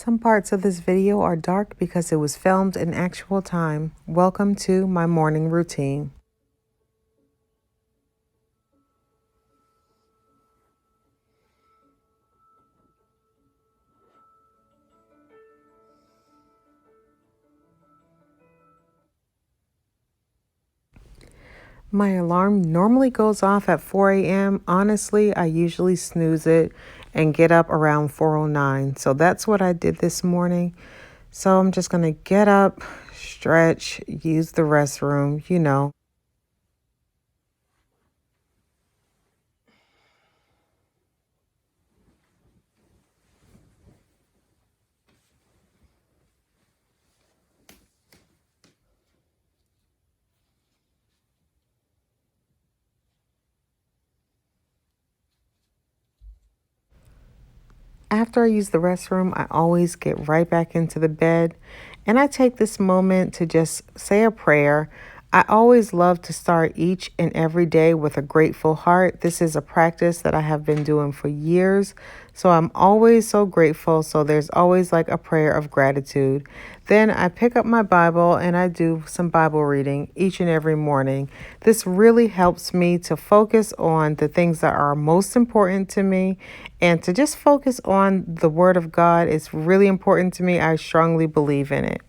Some parts of this video are dark because it was filmed in actual time. Welcome to my morning routine. My alarm normally goes off at 4 a.m. Honestly, I usually snooze it and get up around 4:09. So that's what I did this morning. So I'm just going to get up, stretch, use the restroom. After I use the restroom, I always get right back into the bed and I take this moment to just say a prayer. I always love to start each and every day with a grateful heart. This is a practice that I have been doing for years. So I'm always so grateful. So there's always like a prayer of gratitude. Then I pick up my Bible and I do some Bible reading each and every morning. This really helps me to focus on the things that are most important to me and to just focus on the Word of God. It's really important to me. I strongly believe in it.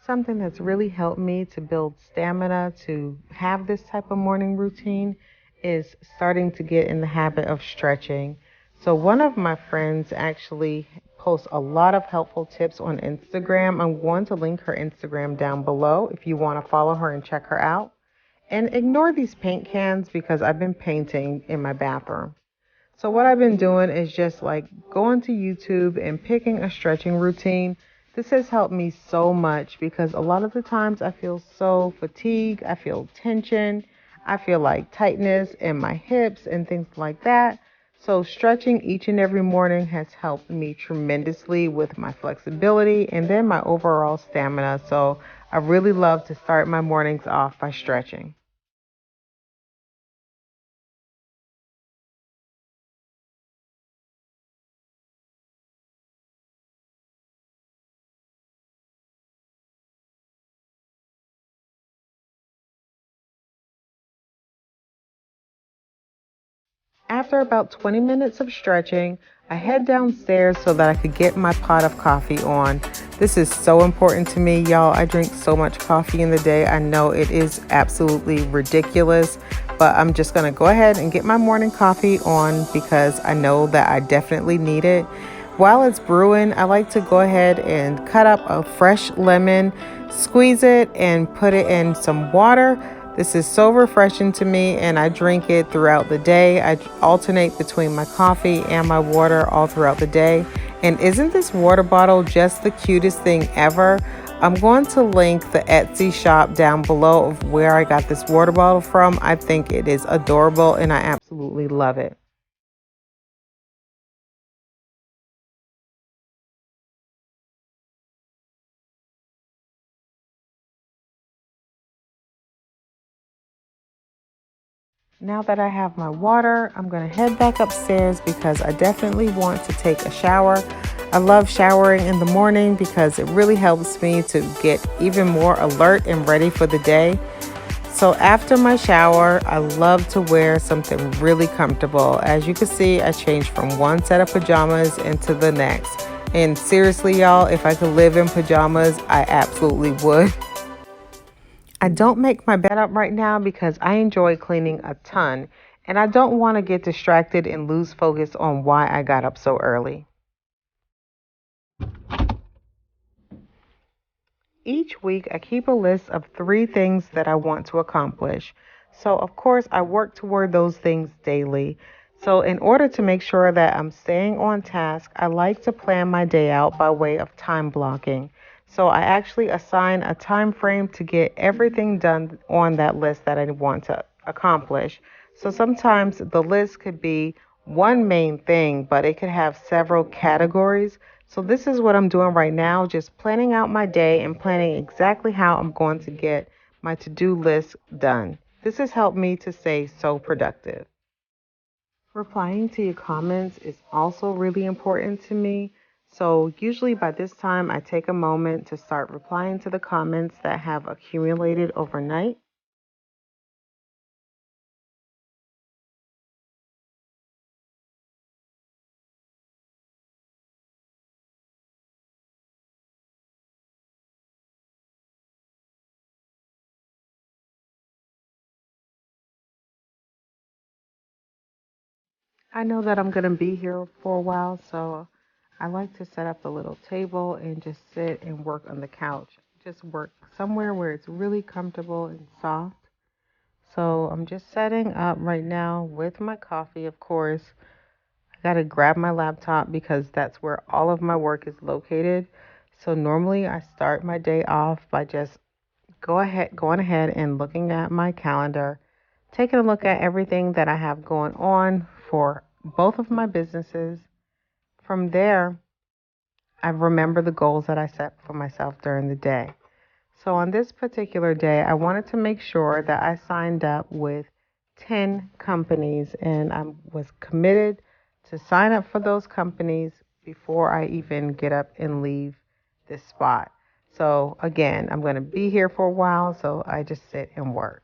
Something that's really helped me to build stamina to have this type of morning routine is starting to get in the habit of stretching. So, one of my friends actually posts a lot of helpful tips on Instagram. I'm going to link her Instagram down below if you want to follow her and check her out. And ignore these paint cans because I've been painting in my bathroom. So what I've been doing is just like going to YouTube and picking a stretching routine. This has helped me so much because a lot of the times I feel so fatigued, I feel tension, I feel like tightness in my hips and things like that. So stretching each and every morning has helped me tremendously with my flexibility and then my overall stamina. So I really love to start my mornings off by stretching. After about 20 minutes of stretching, I head downstairs so that I could get my pot of coffee on. This is so important to me, y'all. I drink so much coffee in the day. I know it is absolutely ridiculous, but I'm just going to go ahead and get my morning coffee on because I know that I definitely need it. While it's brewing, I like to go ahead and cut up a fresh lemon, squeeze it, and put it in some water. This is so refreshing to me, and I drink it throughout the day. I alternate between my coffee and my water all throughout the day. And isn't this water bottle just the cutest thing ever? I'm going to link the Etsy shop down below of where I got this water bottle from. I think it is adorable, and I absolutely love it. Now that I have my water, I'm going to head back upstairs because I definitely want to take a shower. I love showering in the morning because it really helps me to get even more alert and ready for the day. So after my shower, I love to wear something really comfortable. As you can see, I changed from one set of pajamas into the next. And seriously, y'all, if I could live in pajamas, I absolutely would. I don't make my bed up right now because I enjoy cleaning a ton and I don't want to get distracted and lose focus on why I got up so early. Each week, I keep a list of 3 things that I want to accomplish. So, of course, I work toward those things daily. So, in order to make sure that I'm staying on task, I like to plan my day out by way of time blocking. So, I actually assign a time frame to get everything done on that list that I want to accomplish. So, sometimes the list could be one main thing, but it could have several categories. So this is what I'm doing right now, just planning out my day and planning exactly how I'm going to get my to-do list done. This has helped me to stay so productive. Replying to your comments is also really important to me. So usually by this time, I take a moment to start replying to the comments that have accumulated overnight. I know that I'm going to be here for a while, so I like to set up a little table and just sit and work on the couch. Just work somewhere where it's really comfortable and soft. So I'm just setting up right now with my coffee, of course. I got to grab my laptop because that's where all of my work is located. So normally I start my day off by just going ahead and looking at my calendar, taking a look at everything that I have going on for both of my businesses. From there, I remember the goals that I set for myself during the day. So on this particular day, I wanted to make sure that I signed up with 10 companies and I was committed to sign up for those companies before I even get up and leave this spot. So again, I'm going to be here for a while, so I just sit and work.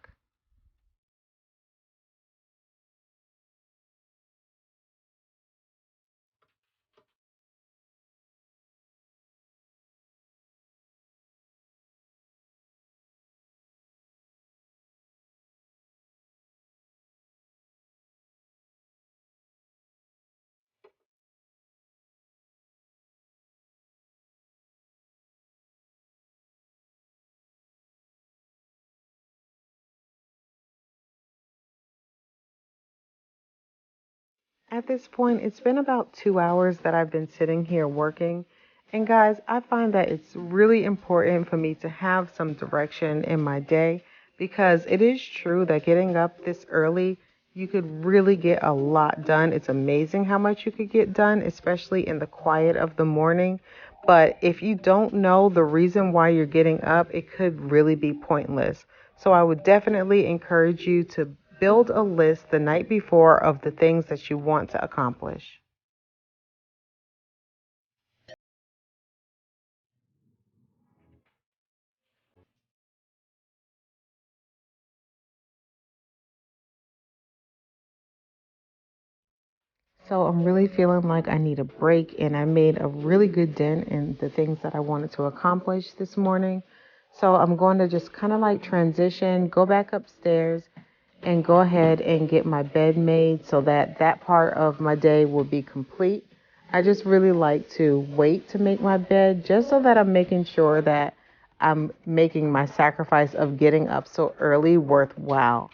At this point, it's been about 2 hours that I've been sitting here working. And guys, I find that it's really important for me to have some direction in my day because it is true that getting up this early, you could really get a lot done. It's amazing how much you could get done, especially in the quiet of the morning. But if you don't know the reason why you're getting up, it could really be pointless. So I would definitely encourage you to build a list the night before of the things that you want to accomplish. So I'm really feeling like I need a break, and I made a really good dent in the things that I wanted to accomplish this morning. So I'm going to just kind of like transition, go back upstairs, and go ahead and get my bed made so that that part of my day will be complete. I just really like to wait to make my bed just so that I'm making sure that I'm making my sacrifice of getting up so early worthwhile.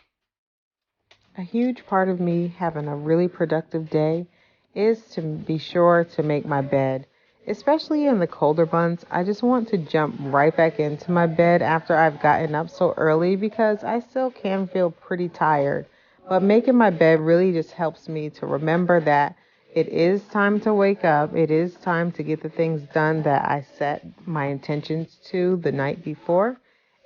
A huge part of me having a really productive day is to be sure to make my bed. Especially in the colder months, I just want to jump right back into my bed after I've gotten up so early because I still can feel pretty tired. But making my bed really just helps me to remember that it is time to wake up. It is time to get the things done that I set my intentions to the night before.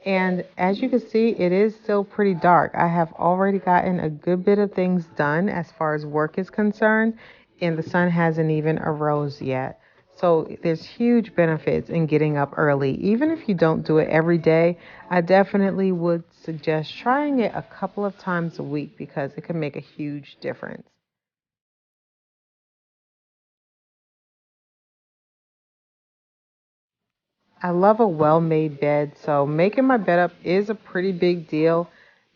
And as you can see, it is still pretty dark. I have already gotten a good bit of things done as far as work is concerned, and the sun hasn't even arose yet. So there's huge benefits in getting up early. Even if you don't do it every day, I definitely would suggest trying it a couple of times a week because it can make a huge difference. I love a well-made bed, so making my bed up is a pretty big deal.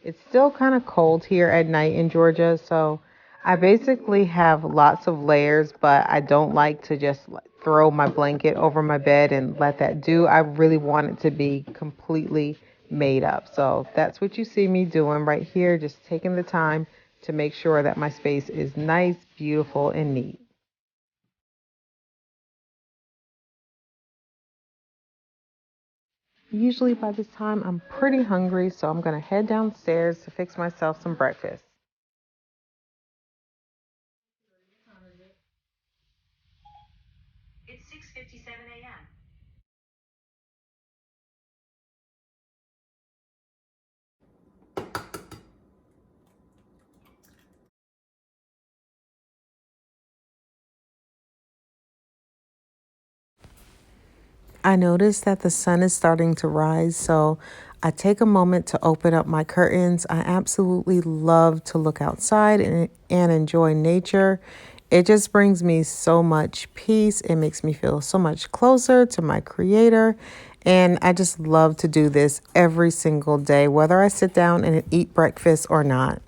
It's still kind of cold here at night in Georgia, so I basically have lots of layers, but I don't like to just throw my blanket over my bed and let that do. I really want it to be completely made up. So that's what you see me doing right here, just taking the time to make sure that my space is nice, beautiful, and neat. Usually by this time, I'm pretty hungry, so I'm going to head downstairs to fix myself some breakfast. I noticed that the sun is starting to rise, so I take a moment to open up my curtains. I absolutely love to look outside and enjoy nature. It just brings me so much peace. It makes me feel so much closer to my creator. And I just love to do this every single day, whether I sit down and eat breakfast or not.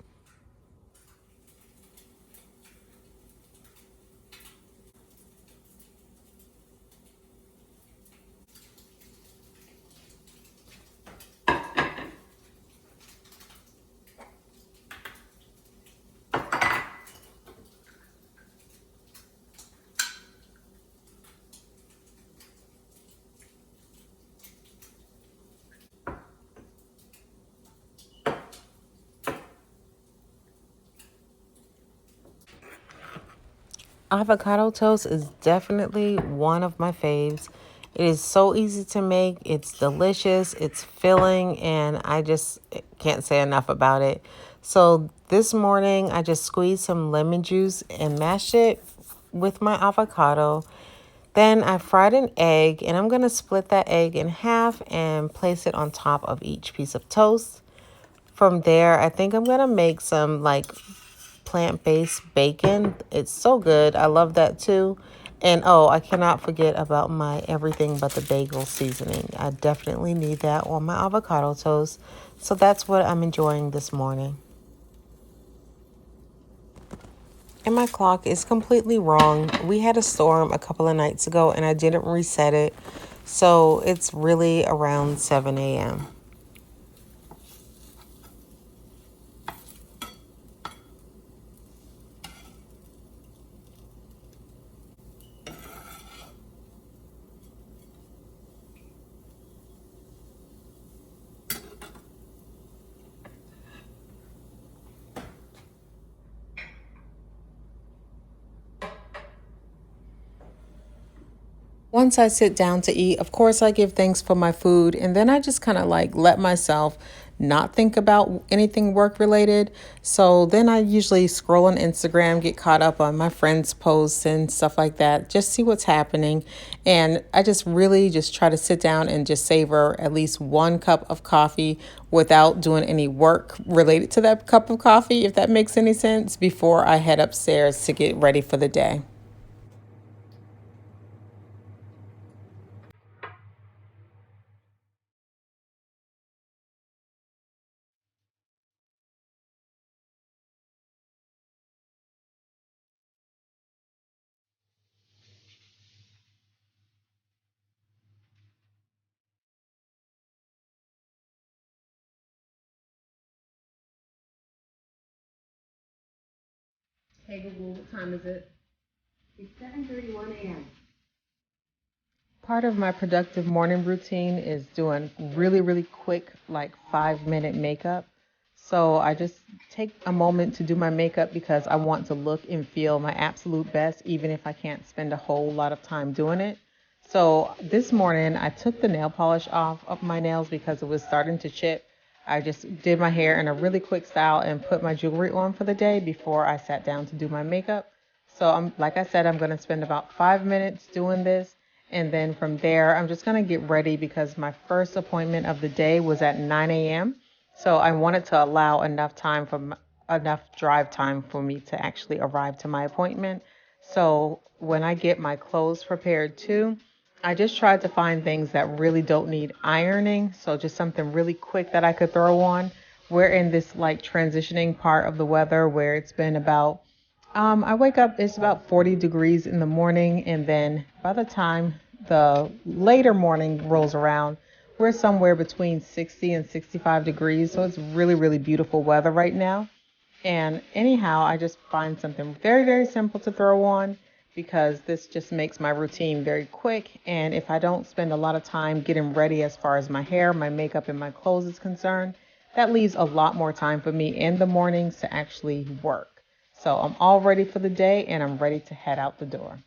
Avocado toast is definitely one of my faves. It is so easy to make, it's delicious, it's filling, and I just can't say enough about it. So this morning, I just squeezed some lemon juice and mashed it with my avocado. Then I fried an egg, and I'm going to split that egg in half and place it on top of each piece of toast. From there, I think I'm going to make some like plant-based bacon. It's so good. I love that too. And oh, I cannot forget about my everything but the bagel seasoning. I definitely need that on my avocado toast. So that's what I'm enjoying this morning. And my clock is completely wrong. We had a storm a couple of nights ago and I didn't reset it. So it's really around 7 a.m. Once I sit down to eat, of course, I give thanks for my food, and then I just kind of like let myself not think about anything work related. So then I usually scroll on Instagram, get caught up on my friends' posts and stuff like that, just see what's happening. And I just really just try to sit down and just savor at least one cup of coffee without doing any work related to that cup of coffee, if that makes any sense, before I head upstairs to get ready for the day. Hey Google, what time is it? It's 7:31 a.m. Part of my productive morning routine is doing really quick, like 5 minute makeup. So I just take a moment to do my makeup because I want to look and feel my absolute best, even if I can't spend a whole lot of time doing it. So this morning I took the nail polish off of my nails because it was starting to chip. I just did my hair in a really quick style and put my jewelry on for the day before I sat down to do my makeup. So I'm like I said, I'm going to spend about 5 minutes doing this. And then from there, I'm just going to get ready because my first appointment of the day was at 9 a.m. So I wanted to allow enough time enough drive time for me to actually arrive to my appointment. So when I get my clothes prepared too, I just tried to find things that really don't need ironing. So just something really quick that I could throw on. We're in this like transitioning part of the weather where it's been about I wake up, it's about 40 degrees in the morning, and then by the time the later morning rolls around, we're somewhere between 60 and 65 degrees. So it's really beautiful weather right now. And anyhow, I just find something very simple to throw on because this just makes my routine very quick. And if I don't spend a lot of time getting ready as far as my hair, my makeup, and my clothes is concerned, that leaves a lot more time for me in the mornings to actually work. So I'm all ready for the day and I'm ready to head out the door.